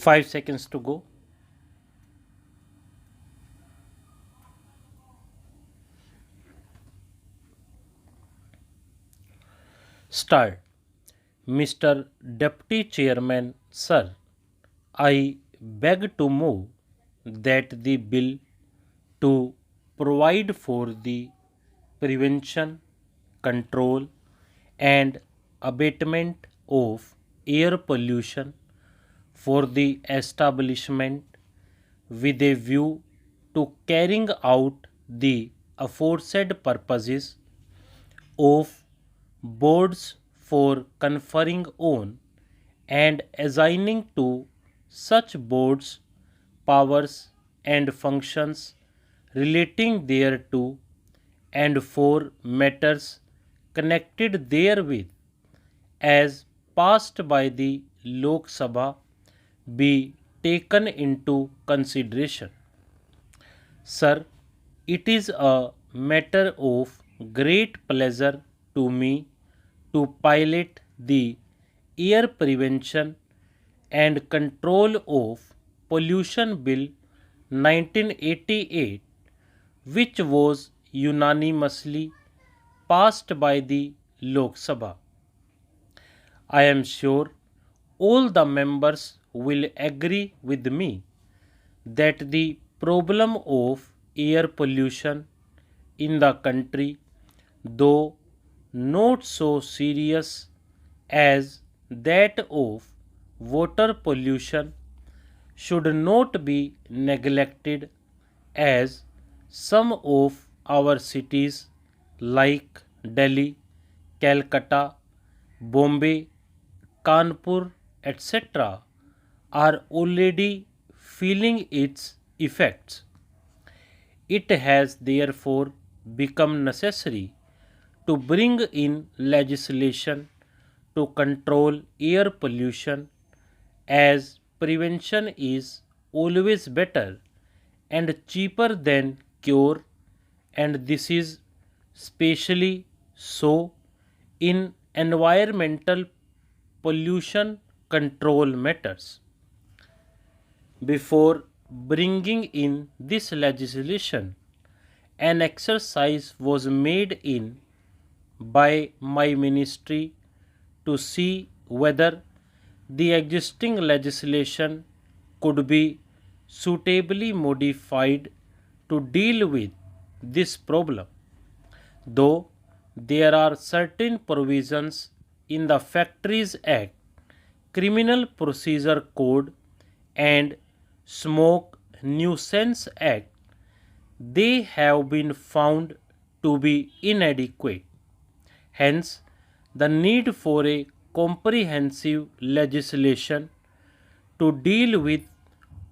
5 seconds to go. Start. Mr. Deputy Chairman, Sir, I beg to move that the bill to provide for the prevention, control, and abatement of air pollution for the establishment with a view to carrying out the aforesaid purposes of boards for conferring on and assigning to such boards powers and functions relating thereto and for matters connected therewith as passed by the Lok Sabha be taken into consideration. Sir, it is a matter of great pleasure to me to pilot the Air Prevention and Control of Pollution Bill 1988, which was unanimously passed by the Lok Sabha. I am sure all the members will agree with me that the problem of air pollution in the country, though not so serious as that of water pollution, should not be neglected, as some of our cities like Delhi, Calcutta, Bombay, Kanpur, etc., are already feeling its effects. It has therefore become necessary to bring in legislation to control air pollution, as prevention is always better and cheaper than cure, and this is specially so in environmental pollution control matters. Before bringing in this legislation, an exercise was made in by my ministry to see whether the existing legislation could be suitably modified to deal with this problem. Though there are certain provisions in the Factories Act, Criminal Procedure Code, and Smoke Nuisance Act, they have been found to be inadequate. Hence, the need for a comprehensive legislation to deal with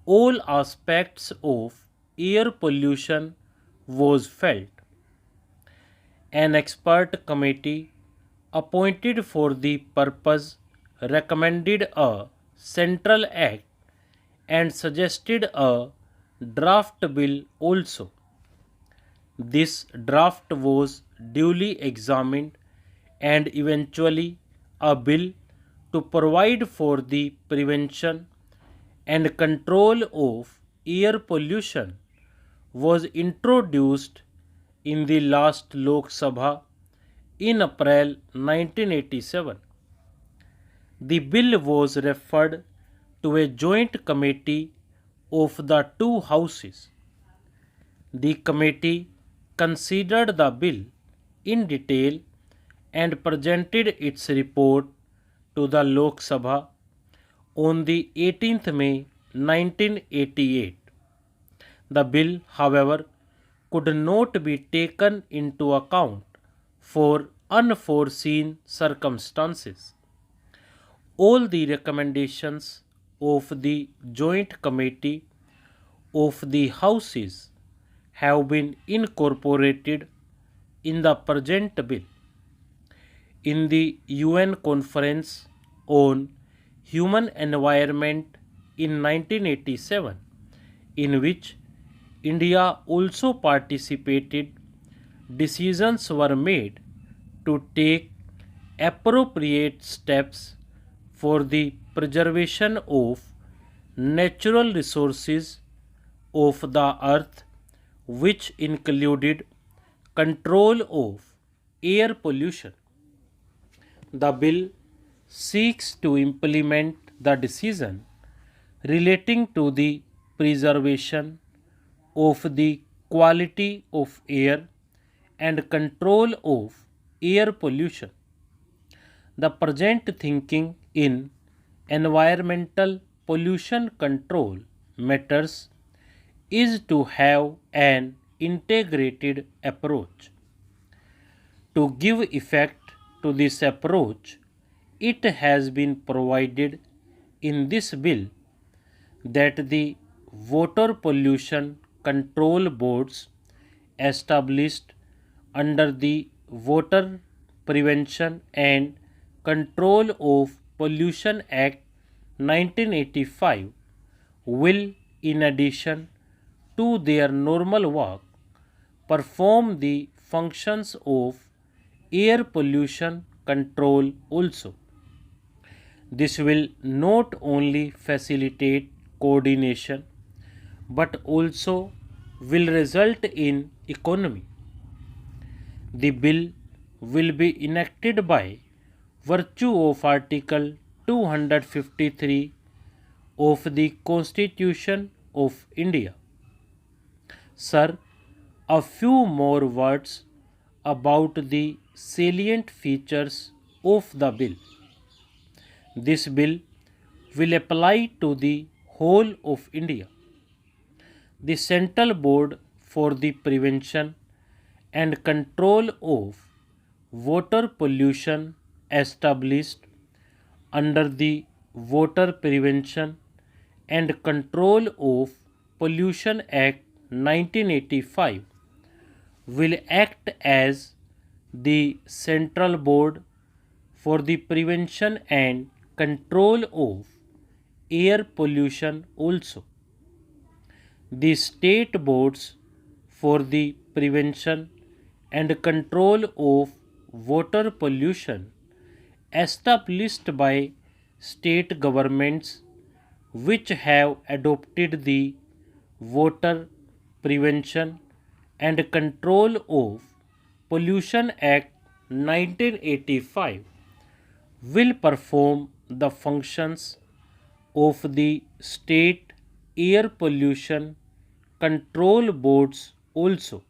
all aspects of air pollution was felt. An expert committee appointed for the purpose recommended a central act and suggested a draft bill also. This draft was duly examined and eventually a bill to provide for the prevention and control of air pollution was introduced in the last Lok Sabha in April 1987. The bill was referred to a joint committee of the two houses. The committee considered the bill in detail and presented its report to the Lok Sabha on the 18th May 1988. The bill, however, could not be taken into account for unforeseen circumstances. All the recommendations of the Joint Committee of the Houses have been incorporated in the present bill. In the UN Conference on Human Environment in 1987, in which India also participated, decisions were made to take appropriate steps for the preservation of natural resources of the earth, which included control of air pollution. The bill seeks to implement the decision relating to the preservation of the quality of air and control of air pollution. The present thinking in environmental pollution control matters is to have an integrated approach. To give effect to this approach, it has been provided in this bill that the water pollution control boards established under the Water Prevention and Control of Pollution Act 1985 will, in addition to their normal work, perform the functions of air pollution control also. This will not only facilitate coordination but also will result in economy. The bill will be enacted by virtue of Article 253 of the Constitution of India. Sir, a few more words about the salient features of the bill. This bill will apply to the whole of India. The Central Board for the Prevention and Control of Water Pollution established under the Water Prevention and Control of Pollution Act 1985 will act as the Central Board for the Prevention and Control of Air Pollution also. The state boards for the prevention and control of water pollution established by state governments which have adopted the Water Prevention and Control of Pollution Act 1985 will perform the functions of the state air pollution control boards also.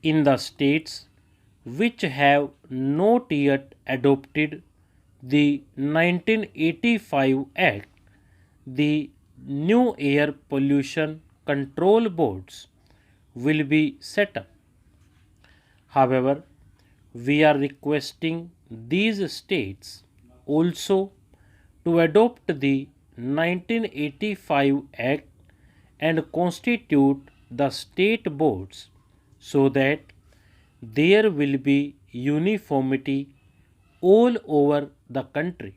In the states which have not yet adopted the 1985 Act, the new air pollution control boards will be set up. However, we are requesting these states also to adopt the 1985 Act and constitute the state boards so that there will be uniformity all over the country.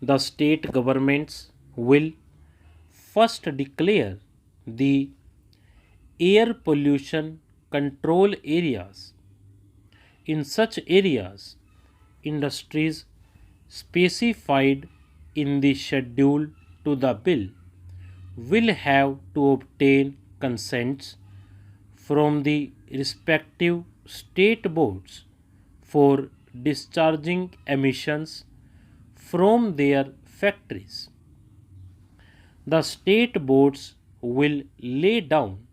The state governments will first declare the air pollution control areas. In such areas, industries specified in the schedule to the bill will have to obtain consents from the respective state boards for discharging emissions from their factories. The state boards will lay down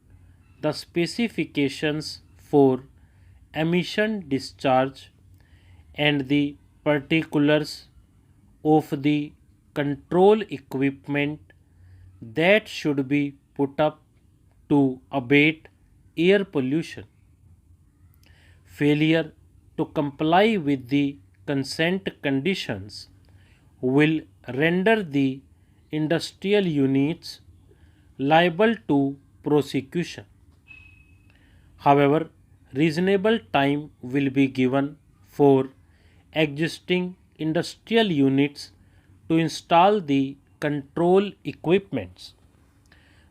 the specifications for emission discharge and the particulars of the control equipment that should be put up to abate air pollution. Failure to comply with the consent conditions will render the industrial units liable to prosecution. However, reasonable time will be given for existing industrial units to install the control equipments.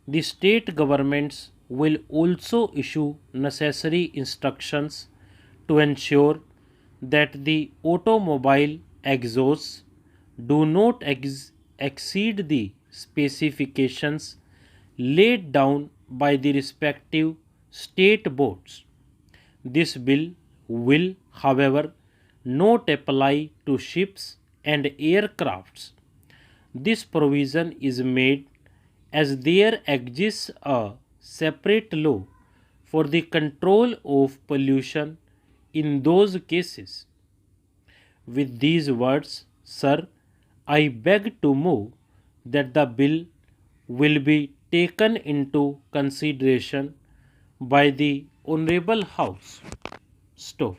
The state governments will also issue necessary instructions to ensure that the automobile exhausts do not exceed the specifications laid down by the respective state boards. This bill will, however, not apply to ships and aircrafts. This provision is made as there exists a separate law for the control of pollution in those cases. With these words, sir, I beg to move that the bill will be taken into consideration by the Honorable House. Stop.